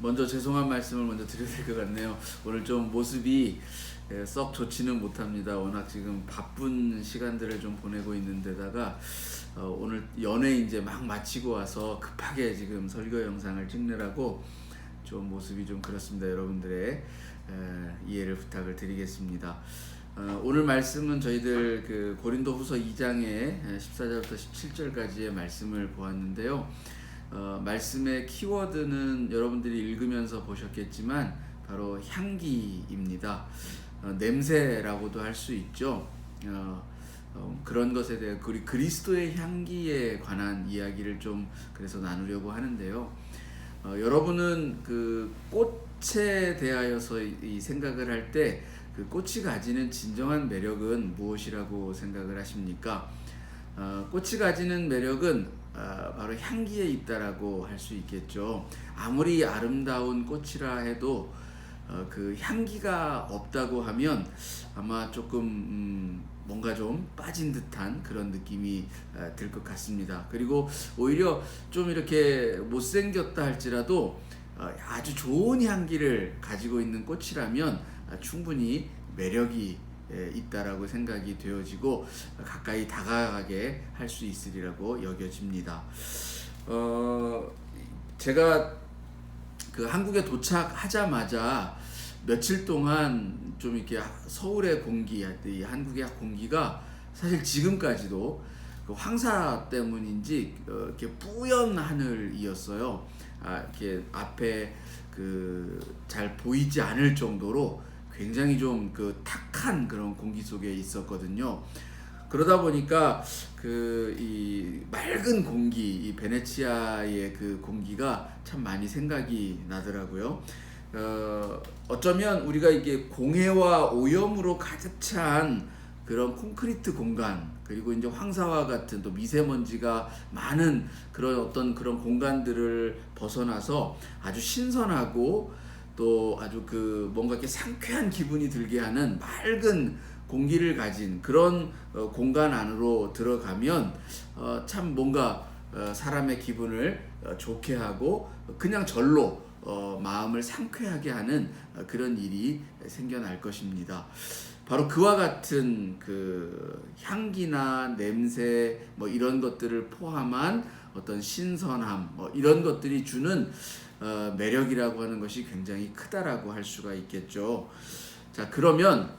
먼저 죄송한 말씀을 먼저 드려야 될 것 같네요. 오늘 좀 모습이 썩 좋지는 못합니다. 워낙 지금 바쁜 시간들을 좀 보내고 있는 데다가 오늘 연애 이제 막 마치고 와서 급하게 지금 설교 영상을 찍느라고 좀 모습이 좀 그렇습니다. 여러분들의 이해를 부탁을 드리겠습니다. 오늘 말씀은 저희들 그 고린도후서 2장의 14절부터 17절까지의 말씀을 보았는데요. 말씀의 키워드는 여러분들이 읽으면서 보셨겠지만 바로 향기입니다. 냄새라고도 할 수 있죠. 그런 것에 대해 우리 그리스도의 향기에 관한 이야기를 좀 그래서 나누려고 하는데요. 여러분은 그 꽃에 대하여서 이 생각을 할 때 그 꽃이 가지는 진정한 매력은 무엇이라고 생각을 하십니까? 꽃이 가지는 매력은 바로 향기에 있다라고 할 수 있겠죠. 아무리 아름다운 꽃이라 해도 그 향기가 없다고 하면 아마 조금 뭔가 좀 빠진 듯한 그런 느낌이 들 것 같습니다. 그리고 오히려 좀 이렇게 못생겼다 할지라도 아주 좋은 향기를 가지고 있는 꽃이라면 충분히 매력이 있다라고 생각이 되어지고 가까이 다가가게 할 수 있으리라고 여겨집니다. 제가 그 한국에 도착하자마자 며칠 동안 좀 이렇게 서울의 공기, 이 한국의 공기가 사실 지금까지도 그 황사 때문인지 이렇게 뿌연 하늘이었어요. 이렇게 앞에 그 잘 보이지 않을 정도로 굉장히 좀 그 탁한 그런 공기 속에 있었거든요. 그러다 보니까 그 이 맑은 공기, 이 베네치아의 그 공기가 참 많이 생각이 나더라고요. 어쩌면 우리가 이게 공해와 오염으로 가득 찬 그런 콘크리트 공간, 그리고 이제 황사와 같은 또 미세먼지가 많은 그런 어떤 그런 공간들을 벗어나서 아주 신선하고 또 아주 그 뭔가 이렇게 상쾌한 기분이 들게 하는 맑은 공기를 가진 그런 공간 안으로 들어가면 참 뭔가 사람의 기분을 좋게 하고 그냥 절로 마음을 상쾌하게 하는 그런 일이 생겨날 것입니다. 바로 그와 같은 그 향기나 냄새 뭐 이런 것들을 포함한 어떤 신선함 뭐 이런 것들이 주는 매력이라고 하는 것이 굉장히 크다라고 할 수가 있겠죠. 자, 그러면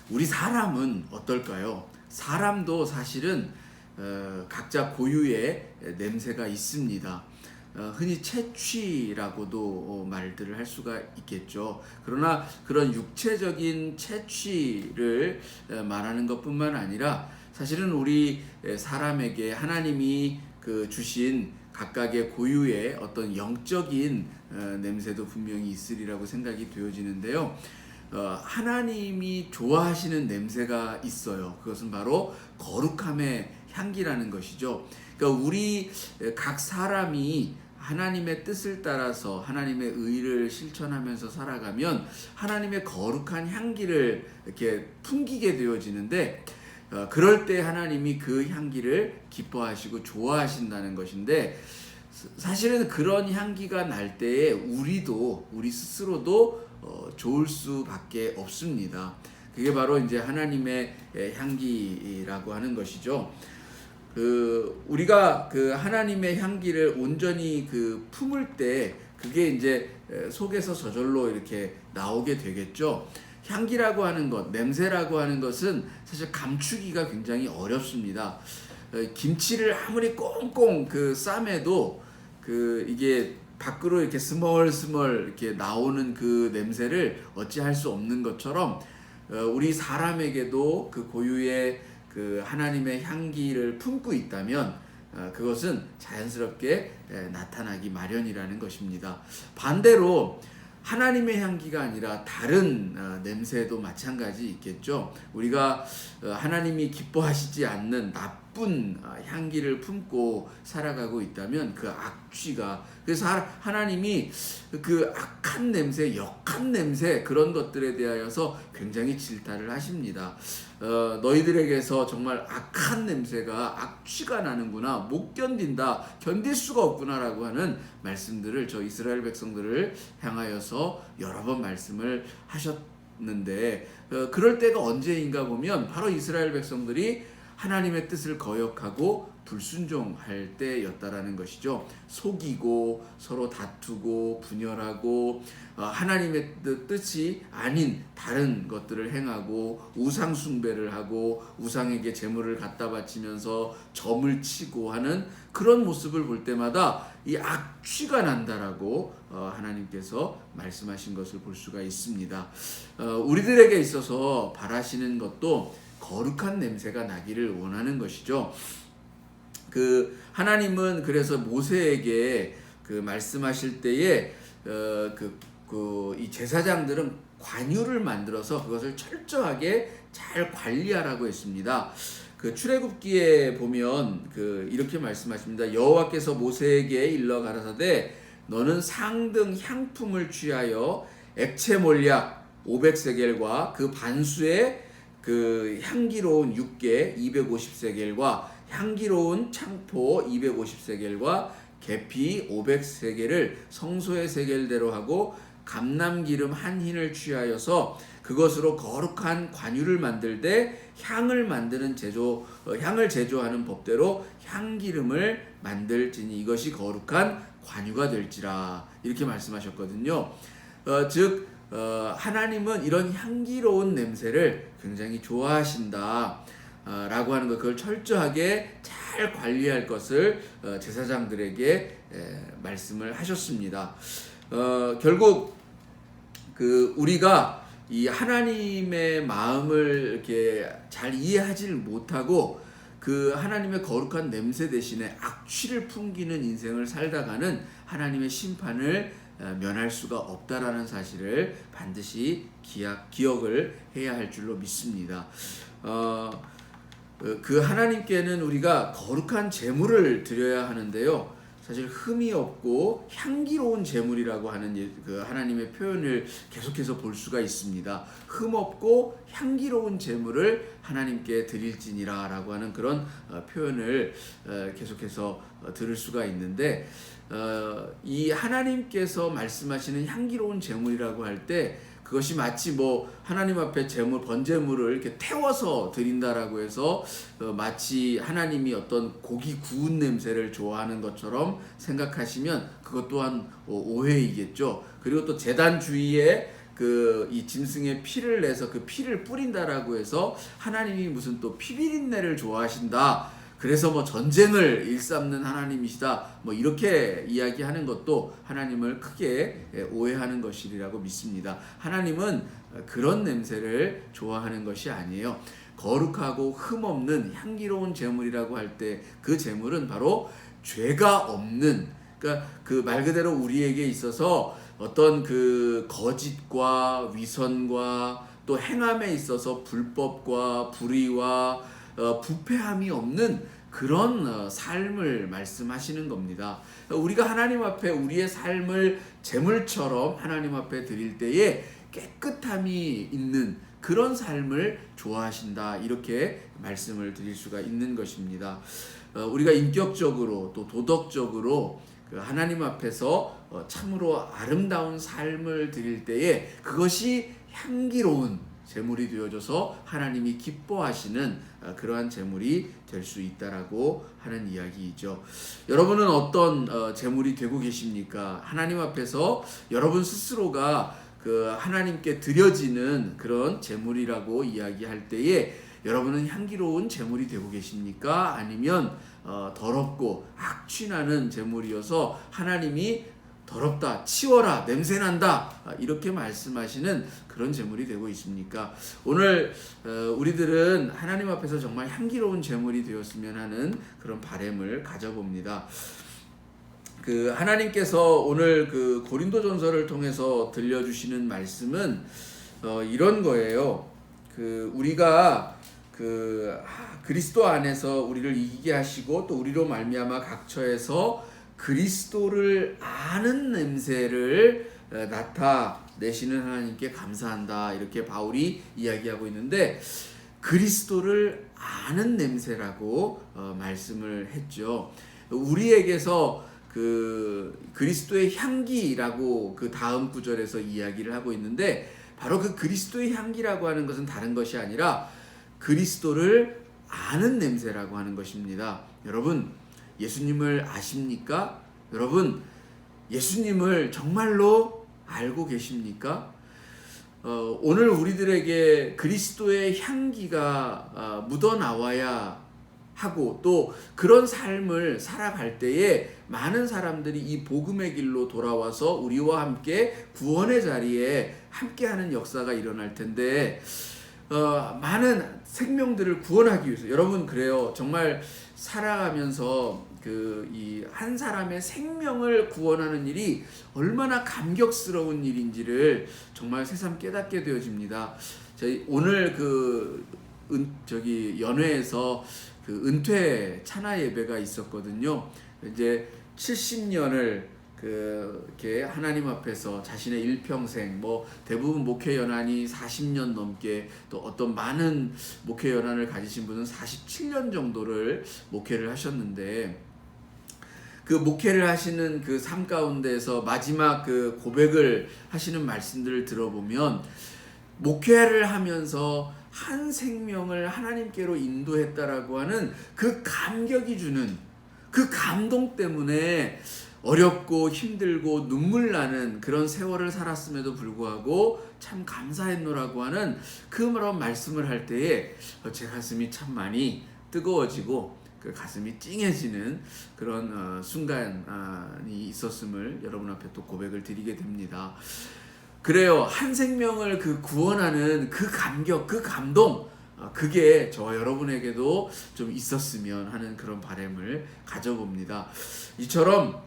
우리 사람은 어떨까요? 사람도 사실은 각자 고유의 냄새가 있습니다. 흔히 채취라고도 말들을 할 수가 있겠죠. 그러나 그런 육체적인 채취를 말하는 것뿐만 아니라 사실은 우리 사람에게 하나님이 그 주신 각각의 고유의 어떤 영적인 냄새도 분명히 있으리라고 생각이 되어지는데요. 하나님이 좋아하시는 냄새가 있어요. 그것은 바로 거룩함의 향기라는 것이죠. 그러니까 우리 각 사람이 하나님의 뜻을 따라서 하나님의 의를 실천하면서 살아가면 하나님의 거룩한 향기를 이렇게 풍기게 되어지는데 그럴 때 하나님이 그 향기를 기뻐하시고 좋아하신다는 것인데 사실은 그런 향기가 날 때에 우리 스스로도 좋을 수밖에 없습니다. 그게 바로 이제 하나님의 향기라고 하는 것이죠. 우리가 그 하나님의 향기를 온전히 그 품을 때 그게 이제 속에서 저절로 이렇게 나오게 되겠죠. 향기라고 하는 것, 냄새라고 하는 것은 사실 감추기가 굉장히 어렵습니다. 김치를 아무리 꽁꽁 그 싸매도 그 이게 밖으로 이렇게 스멀스멀 이렇게 나오는 그 냄새를 어찌할 수 없는 것처럼 우리 사람에게도 그 고유의 그 하나님의 향기를 품고 있다면 그것은 자연스럽게 나타나기 마련이라는 것입니다. 반대로 하나님의 향기가 아니라 다른 냄새도 마찬가지 있겠죠. 우리가 하나님이 기뻐하시지 않는 나쁜 향기를 품고 살아가고 있다면 그 악취가, 그래서 하나님이 그 악한 냄새, 역한 냄새, 그런 것들에 대하여서 굉장히 질타를 하십니다. 너희들에게서 정말 악한 냄새가, 악취가 나는구나, 못 견딘다, 견딜 수가 없구나라고 하는 말씀들을 저 이스라엘 백성들을 향하여서 여러 번 말씀을 하셨는데, 그럴 때가 언제인가 보면 바로 이스라엘 백성들이 하나님의 뜻을 거역하고 불순종할 때였다라는 것이죠. 속이고 서로 다투고 분열하고 하나님의 뜻이 아닌 다른 것들을 행하고 우상 숭배를 하고 우상에게 제물을 갖다 바치면서 점을 치고 하는 그런 모습을 볼 때마다 이 악취가 난다라고 하나님께서 말씀하신 것을 볼 수가 있습니다. 우리들에게 있어서 바라시는 것도 거룩한 냄새가 나기를 원하는 것이죠. 하나님은 그래서 모세에게 말씀하실 때에 이 제사장들은 관유를 만들어서 그것을 철저하게 잘 관리하라고 했습니다. 출애굽기에 보면 이렇게 말씀하십니다. 여호와께서 모세에게 일러 가라사대 너는 상등 향품을 취하여 액체 몰약 500세겔과 그 반수의 향기로운 육개 250세겔과 향기로운 창포 250세겔과 계피 500세겔을 성소의 세겔대로 하고 감람기름 한 흰을 취하여서 그것으로 거룩한 관유를 만들되 향을 제조하는 법대로 향기름을 만들지니 이것이 거룩한 관유가 될지라, 이렇게 말씀하셨거든요. 즉 하나님은 이런 향기로운 냄새를 굉장히 좋아하신다 라고 하는 것, 그걸 철저하게 잘 관리할 것을 제사장들에게 말씀을 하셨습니다. 결국 우리가 이 하나님의 마음을 이렇게 잘 이해하지를 못하고 하나님의 거룩한 냄새 대신에 악취를 풍기는 인생을 살다가는 하나님의 심판을 면할 수가 없다라는 사실을 반드시 기억을 해야 할 줄로 믿습니다. 하나님께는 우리가 거룩한 제물을 드려야 하는데요, 사실 흠이 없고 향기로운 제물이라고 하는 하나님의 표현을 계속해서 볼 수가 있습니다. 흠 없고 향기로운 제물을 하나님께 드릴지니라 라고 하는 그런 표현을 계속해서 들을 수가 있는데, 이 하나님께서 말씀하시는 향기로운 제물이라고 할 때 그것이 마치 하나님 앞에 번제물을 이렇게 태워서 드린다라고 해서 마치 하나님이 어떤 고기 구운 냄새를 좋아하는 것처럼 생각하시면 그것 또한 오해이겠죠. 그리고 또 제단 주위에 이 짐승의 피를 내서 그 피를 뿌린다라고 해서 하나님이 무슨 또 피비린내를 좋아하신다, 그래서 전쟁을 일삼는 하나님이시다, 이렇게 이야기하는 것도 하나님을 크게 오해하는 것이라고 믿습니다. 하나님은 그런 냄새를 좋아하는 것이 아니에요. 거룩하고 흠없는 향기로운 제물이라고 할 때 그 제물은 바로 죄가 없는, 그러니까 말 그대로 우리에게 있어서 어떤 거짓과 위선과 또 행함에 있어서 불법과 불의와 부패함이 없는 그런 삶을 말씀하시는 겁니다. 우리가 하나님 앞에 우리의 삶을 제물처럼 하나님 앞에 드릴 때에 깨끗함이 있는 그런 삶을 좋아하신다, 이렇게 말씀을 드릴 수가 있는 것입니다. 우리가 인격적으로 또 도덕적으로 하나님 앞에서 참으로 아름다운 삶을 드릴 때에 그것이 향기로운 제물이 되어져서 하나님이 기뻐하시는 그러한 제물이 될 수 있다라고 하는 이야기이죠. 여러분은 어떤 제물이 되고 계십니까? 하나님 앞에서 여러분 스스로가 하나님께 드려지는 그런 제물이라고 이야기할 때에 여러분은 향기로운 제물이 되고 계십니까? 아니면 더럽고 악취나는 제물이어서 하나님이 더럽다, 치워라, 냄새난다, 이렇게 말씀하시는 그런 제물이 되고 있습니까? 오늘 우리들은 하나님 앞에서 정말 향기로운 제물이 되었으면 하는 그런 바람을 가져봅니다. 하나님께서 오늘 고린도전서를 통해서 들려주시는 말씀은 이런 거예요. 우리가 그리스도 안에서 우리를 이기게 하시고 또 우리로 말미암아 각처에서 그리스도를 아는 냄새를 나타내시는 하나님께 감사한다. 이렇게 바울이 이야기하고 있는데 그리스도를 아는 냄새라고 말씀을 했죠. 우리에게서 그 그리스도의 향기라고 그 다음 구절에서 이야기를 하고 있는데 바로 그 그리스도의 향기라고 하는 것은 다른 것이 아니라 그리스도를 아는 냄새라고 하는 것입니다. 여러분, 예수님을 아십니까? 여러분, 예수님을 정말로 알고 계십니까? 오늘 우리들에게 그리스도의 향기가 묻어나와야 하고 또 그런 삶을 살아갈 때에 많은 사람들이 이 복음의 길로 돌아와서 우리와 함께 구원의 자리에 함께하는 역사가 일어날 텐데 많은 생명들을 구원하기 위해서 여러분 그래요. 정말 살아가면서 이 한 사람의 생명을 구원하는 일이 얼마나 감격스러운 일인지를 정말 새삼 깨닫게 되어집니다. 저희 오늘 연회에서 그 은퇴 찬화 예배가 있었거든요. 이제 70년을 이렇게 하나님 앞에서 자신의 일평생 대부분 목회 연한이 40년 넘게 또 어떤 많은 목회 연한을 가지신 분은 47년 정도를 목회를 하셨는데 그 목회를 하시는 그 삶 가운데서 마지막 그 고백을 하시는 말씀들을 들어보면 목회를 하면서 한 생명을 하나님께로 인도했다라고 하는 그 감격이 주는 그 감동 때문에 어렵고 힘들고 눈물 나는 그런 세월을 살았음에도 불구하고 참 감사했노라고 하는 그런 말씀을 할 때에 제 가슴이 참 많이 뜨거워지고 그 가슴이 찡해지는 그런 순간이 있었음을 여러분 앞에 또 고백을 드리게 됩니다. 그래요. 한 생명을 구원하는 그 감격, 그 감동, 그게 저와 여러분에게도 좀 있었으면 하는 그런 바람을 가져봅니다. 이처럼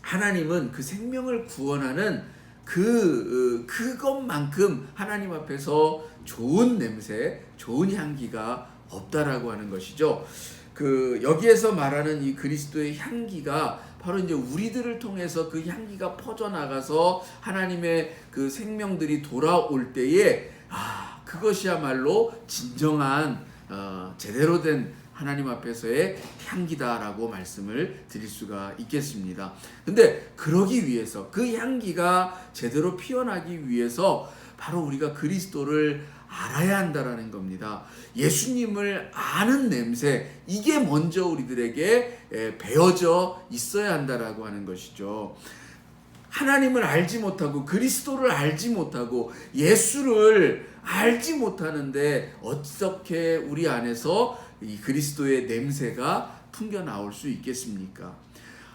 하나님은 그 생명을 구원하는 그것만큼 하나님 앞에서 좋은 냄새, 좋은 향기가 없다라고 하는 것이죠. 여기에서 말하는 이 그리스도의 향기가 바로 이제 우리들을 통해서 그 향기가 퍼져나가서 하나님의 그 생명들이 돌아올 때에 그것이야말로 진정한 제대로 된 하나님 앞에서의 향기다라고 말씀을 드릴 수가 있겠습니다. 근데 그러기 위해서 그 향기가 제대로 피어나기 위해서 바로 우리가 그리스도를 알아야 한다라는 겁니다. 예수님을 아는 냄새, 이게 먼저 우리들에게 배어져 있어야 한다라고 하는 것이죠. 하나님을 알지 못하고 그리스도를 알지 못하고 예수를 알지 못하는데 어떻게 우리 안에서 이 그리스도의 냄새가 풍겨 나올 수 있겠습니까?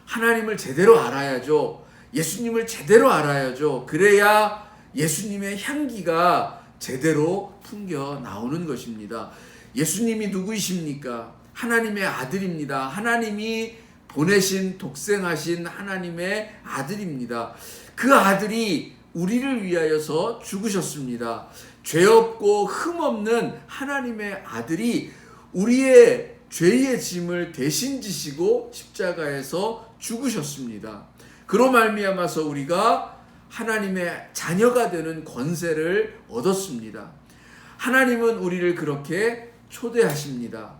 하나님을 제대로 알아야죠. 예수님을 제대로 알아야죠. 그래야 예수님의 향기가 제대로 풍겨 나오는 것입니다. 예수님이 누구이십니까? 하나님의 아들입니다. 하나님이 보내신 독생하신 하나님의 아들입니다. 그 아들이 우리를 위하여서 죽으셨습니다. 죄 없고 흠 없는 하나님의 아들이 우리의 죄의 짐을 대신 지시고 십자가에서 죽으셨습니다. 그로 말미암아서 우리가 하나님의 자녀가 되는 권세를 얻었습니다. 하나님은 우리를 그렇게 초대하십니다.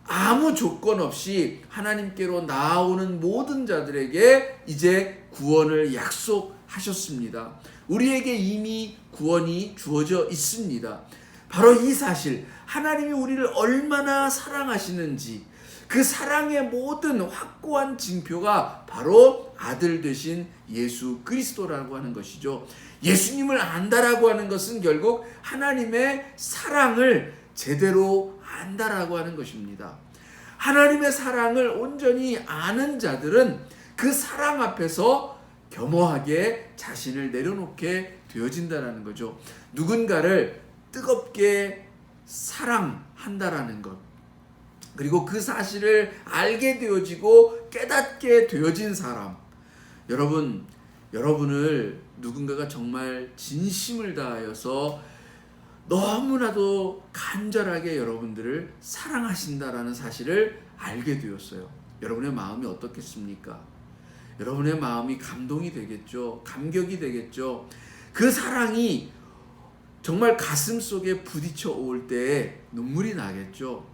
아무 조건 없이 하나님께로 나아오는 모든 자들에게 이제 구원을 약속하셨습니다. 우리에게 이미 구원이 주어져 있습니다. 바로 이 사실, 하나님이 우리를 얼마나 사랑하시는지 그 사랑의 모든 확고한 징표가 바로 아들 되신 예수 그리스도라고 하는 것이죠. 예수님을 안다라고 하는 것은 결국 하나님의 사랑을 제대로 안다라고 하는 것입니다. 하나님의 사랑을 온전히 아는 자들은 그 사랑 앞에서 겸허하게 자신을 내려놓게 되어진다라는 거죠. 누군가를 뜨겁게 사랑한다라는 것, 그리고 그 사실을 알게 되어지고 깨닫게 되어진 사람, 여러분을 누군가가 정말 진심을 다하여서 너무나도 간절하게 여러분들을 사랑하신다라는 사실을 알게 되었어요. 여러분의 마음이 어떻겠습니까? 여러분의 마음이 감동이 되겠죠. 감격이 되겠죠. 그 사랑이 정말 가슴 속에 부딪혀 올 때 눈물이 나겠죠.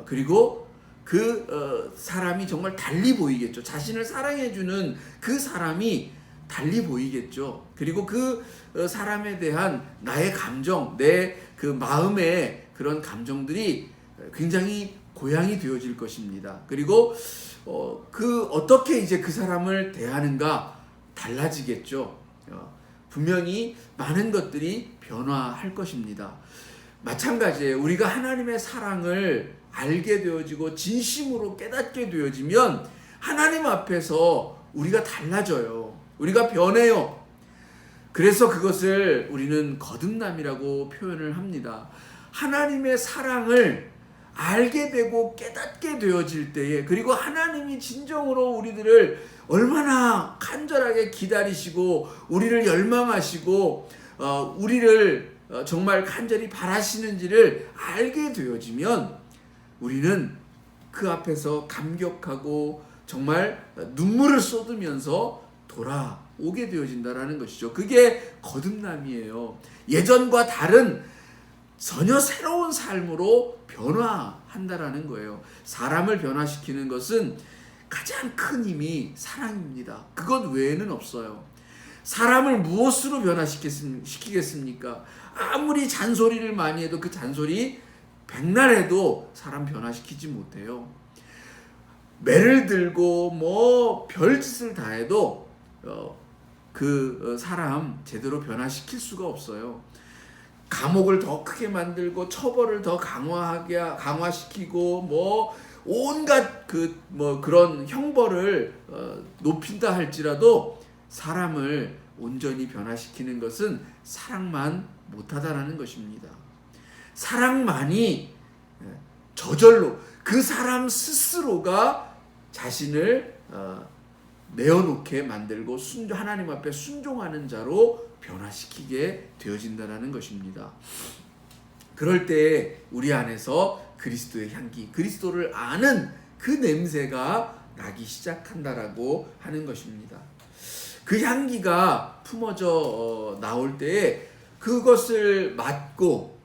그리고 그 사람이 정말 달리 보이겠죠. 자신을 사랑해주는 그 사람이 달리 보이겠죠. 그리고 그 사람에 대한 나의 감정, 내 그 마음의 그런 감정들이 굉장히 고양이 되어질 것입니다. 그리고 어떻게 이제 그 사람을 대하는가 달라지겠죠. 분명히 많은 것들이 변화할 것입니다. 마찬가지예요. 우리가 하나님의 사랑을 알게 되어지고 진심으로 깨닫게 되어지면 하나님 앞에서 우리가 달라져요. 우리가 변해요. 그래서 그것을 우리는 거듭남이라고 표현을 합니다. 하나님의 사랑을 알게 되고 깨닫게 되어질 때에, 그리고 하나님이 진정으로 우리들을 얼마나 간절하게 기다리시고 우리를 열망하시고 우리를 정말 간절히 바라시는지를 알게 되어지면 우리는 그 앞에서 감격하고 정말 눈물을 쏟으면서 돌아오게 되어진다라는 것이죠. 그게 거듭남이에요. 예전과 다른 전혀 새로운 삶으로 변화한다라는 거예요. 사람을 변화시키는 것은 가장 큰 힘이 사랑입니다. 그것 외에는 없어요. 사람을 무엇으로 변화시키겠습니까? 아무리 잔소리를 많이 해도 그 잔소리 백날 해도 사람 변화시키지 못해요. 매를 들고 뭐 별짓을 다 해도 그 사람 제대로 변화시킬 수가 없어요. 감옥을 더 크게 만들고 처벌을 더 강화시키고 뭐 온갖 그런 형벌을 높인다 할지라도 사람을 온전히 변화시키는 것은 사랑만 못하다라는 것입니다. 사랑만이 저절로 그 사람 스스로가 자신을 내어놓게 만들고 하나님 앞에 순종하는 자로 변화시키게 되어진다는 것입니다. 그럴 때 우리 안에서 그리스도의 향기, 그리스도를 아는 그 냄새가 나기 시작한다라고 하는 것입니다. 그 향기가 품어져 나올 때에 그것을 맡고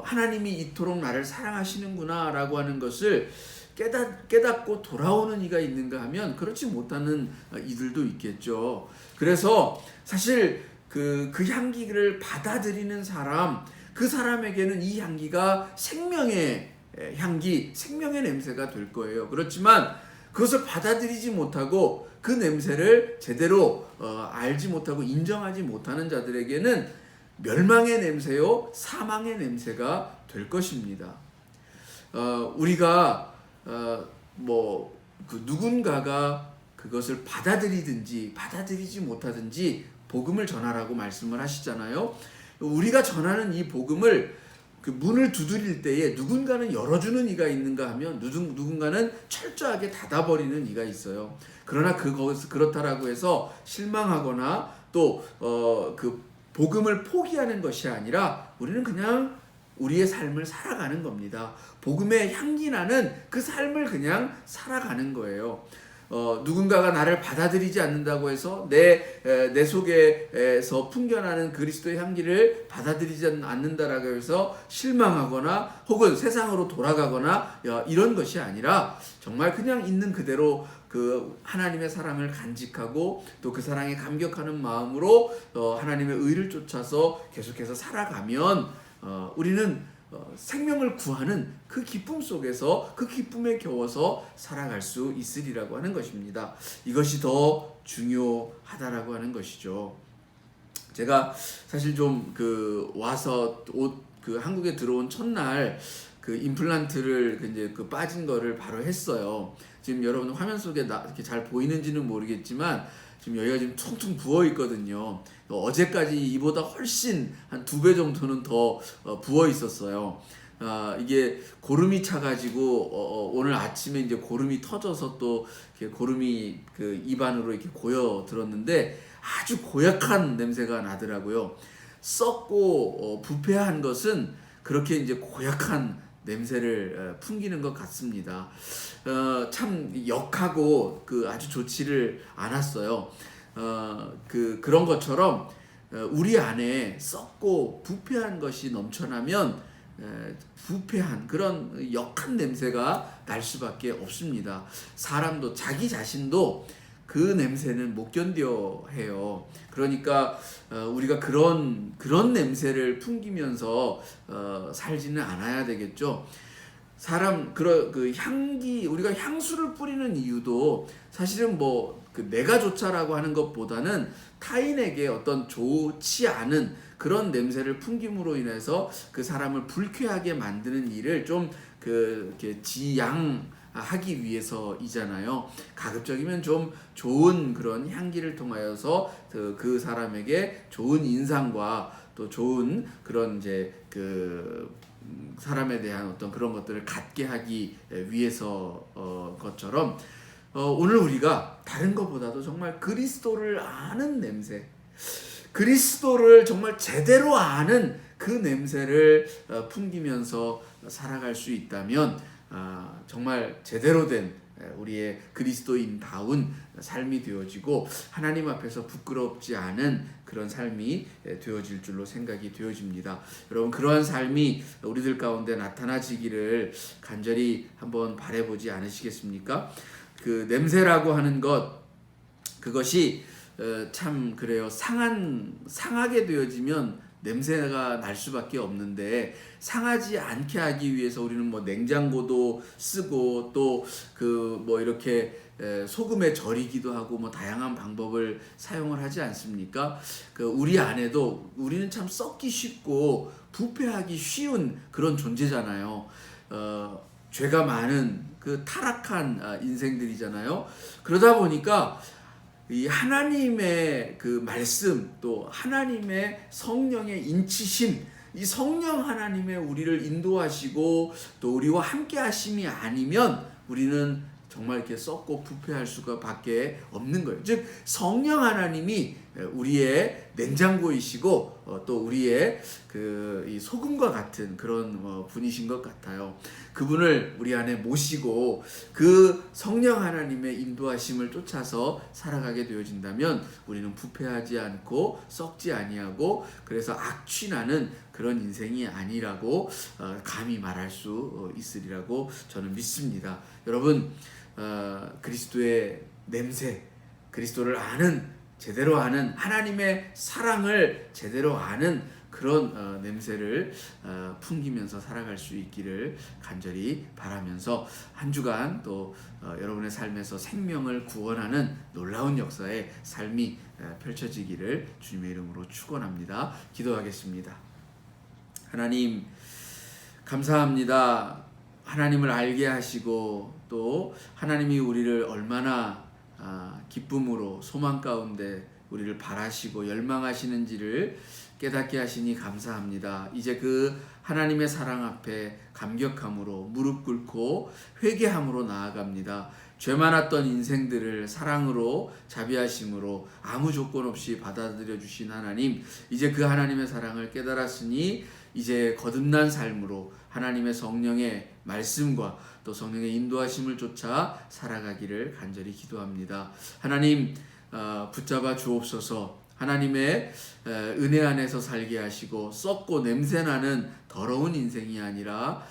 하나님이 이토록 나를 사랑하시는구나 라고 하는 것을 깨닫고 돌아오는 이가 있는가 하면 그렇지 못하는 이들도 있겠죠. 그래서 사실 그 향기를 받아들이는 사람, 그 사람에게는 이 향기가 생명의 향기, 생명의 냄새가 될 거예요. 그렇지만 그것을 받아들이지 못하고 그 냄새를 제대로 알지 못하고 인정하지 못하는 자들에게는 멸망의 냄새요, 사망의 냄새가 될 것입니다. 우리가 누군가가 그것을 받아들이든지 받아들이지 못하든지 복음을 전하라고 말씀을 하시잖아요. 우리가 전하는 이 복음을 그 문을 두드릴 때에 누군가는 열어주는 이가 있는가 하면 누군가는 철저하게 닫아버리는 이가 있어요. 그러나 그렇다라고 해서 실망하거나 또 그 복음을 포기하는 것이 아니라 우리는 그냥 우리의 삶을 살아가는 겁니다. 복음의 향기 나는 그 삶을 그냥 살아가는 거예요. 누군가가 나를 받아들이지 않는다고 해서 내 속에서 풍겨나는 그리스도의 향기를 받아들이지 않는다라고 해서 실망하거나 혹은 세상으로 돌아가거나 이런 것이 아니라 정말 그냥 있는 그대로 그 하나님의 사랑을 간직하고 또 그 사랑에 감격하는 마음으로 하나님의 의를 쫓아서 계속해서 살아가면 우리는 생명을 구하는 그 기쁨 속에서 그 기쁨에 겨워서 살아갈 수 있으리라고 하는 것입니다. 이것이 더 중요하다라고 하는 것이죠. 제가 사실 좀 와서 한국에 들어온 첫날 그 임플란트를 이제 빠진 거를 바로 했어요. 지금 여러분 화면 속에 이렇게 잘 보이는지는 모르겠지만 지금 여기가 지금 퉁퉁 부어 있거든요. 어제까지 이보다 훨씬 한 2배 정도는 더 부어 있었어요. 이게 고름이 차가지고 오늘 아침에 이제 고름이 터져서 또 이렇게 고름이 그 입안으로 이렇게 고여 들었는데 아주 고약한 냄새가 나더라고요. 썩고 부패한 것은 그렇게 이제 고약한 냄새를 풍기는 것 같습니다. 참 역하고 아주 좋지를 않았어요. 그런 것처럼 우리 안에 썩고 부패한 것이 넘쳐나면 부패한 그런 역한 냄새가 날 수밖에 없습니다. 사람도 자기 자신도 그 냄새는 못 견뎌 해요. 그러니까 우리가 그런 냄새를 풍기면서 살지는 않아야 되겠죠. 그 향기, 우리가 향수를 뿌리는 이유도 사실은 내가 좋자라고 하는 것보다는 타인에게 어떤 좋지 않은 그런 냄새를 풍김으로 인해서 그 사람을 불쾌하게 만드는 일을 좀 이렇게 지양하기 위해서이잖아요. 가급적이면 좀 좋은 그런 향기를 통하여서 그 사람에게 좋은 인상과 또 좋은 그런 이제 사람에 대한 어떤 그런 것들을 갖게 하기 위해서 것처럼 오늘 우리가 다른 것보다도 정말 그리스도를 아는 냄새, 그리스도를 정말 제대로 아는 그 냄새를 풍기면서 살아갈 수 있다면 정말 제대로 된 우리의 그리스도인다운 삶이 되어지고 하나님 앞에서 부끄럽지 않은 그런 삶이 되어질 줄로 생각이 되어집니다. 여러분, 그러한 삶이 우리들 가운데 나타나지기를 간절히 한번 바라보지 않으시겠습니까? 그 냄새라고 하는 그것이 참 그래요. 상하게 되어지면 냄새가 날 수밖에 없는데, 상하지 않게 하기 위해서 우리는 냉장고도 쓰고 또 이렇게 소금에 절이기도 하고 다양한 방법을 사용을 하지 않습니까? 우리 안에도 우리는 참 썩기 쉽고 부패하기 쉬운 그런 존재잖아요. 죄가 많은 타락한 인생들이잖아요. 그러다 보니까 이 하나님의 말씀, 또 하나님의 성령의 인치심, 이 성령 하나님의 우리를 인도하시고 또 우리와 함께 하심이 아니면 우리는 정말 이렇게 썩고 부패할 수가 밖에 없는 거예요. 즉 성령 하나님이 우리의 냉장고이시고 또 우리의 이 소금과 같은 그런 분이신 것 같아요. 그분을 우리 안에 모시고 그 성령 하나님의 인도하심을 쫓아서 살아가게 되어진다면 우리는 부패하지 않고 썩지 아니하고 그래서 악취나는 그런 인생이 아니라고 감히 말할 수 있으리라고 저는 믿습니다. 여러분, 그리스도의 냄새, 그리스도를 제대로 아는 하나님의 사랑을 제대로 아는 그런 냄새를 풍기면서 살아갈 수 있기를 간절히 바라면서 한 주간 또 여러분의 삶에서 생명을 구원하는 놀라운 역사의 삶이 펼쳐지기를 주님의 이름으로 축원합니다. 기도하겠습니다. 하나님, 감사합니다. 하나님을 알게 하시고 또 하나님이 우리를 얼마나 기쁨으로 소망 가운데 우리를 바라시고 열망하시는지를 깨닫게 하시니 감사합니다. 이제 그 하나님의 사랑 앞에 감격함으로 무릎 꿇고 회개함으로 나아갑니다. 죄 많았던 인생들을 사랑으로 자비하심으로 아무 조건 없이 받아들여 주신 하나님, 이제 그 하나님의 사랑을 깨달았으니 이제 거듭난 삶으로 하나님의 성령의 말씀과 또 성령의 인도하심을 쫓아 살아가기를 간절히 기도합니다. 하나님, 붙잡아 주옵소서. 하나님의 은혜 안에서 살게 하시고 썩고 냄새나는 더러운 인생이 아니라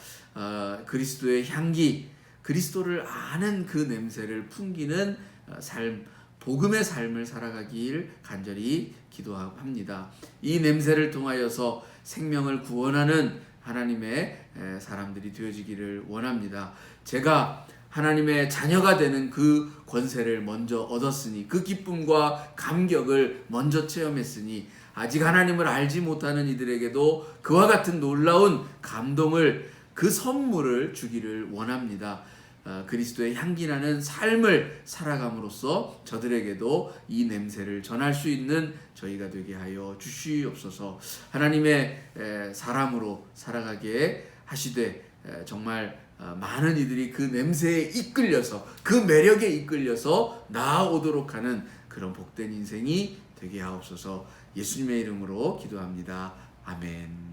그리스도의 향기, 그리스도를 아는 그 냄새를 풍기는 삶, 복음의 삶을 살아가길 간절히 기도합니다. 이 냄새를 통하여서 생명을 구원하는 하나님의 사람들이 되어지기를 원합니다. 제가 하나님의 자녀가 되는 그 권세를 먼저 얻었으니, 그 기쁨과 감격을 먼저 체험했으니 아직 하나님을 알지 못하는 이들에게도 그와 같은 놀라운 감동을, 그 선물을 주기를 원합니다. 그리스도의 향기나는 삶을 살아감으로써 저들에게도 이 냄새를 전할 수 있는 저희가 되게 하여 주시옵소서. 하나님의 사람으로 살아가게 하시되 정말 많은 이들이 그 냄새에 이끌려서, 그 매력에 이끌려서 나아오도록 하는 그런 복된 인생이 되게 하옵소서. 예수님의 이름으로 기도합니다. 아멘.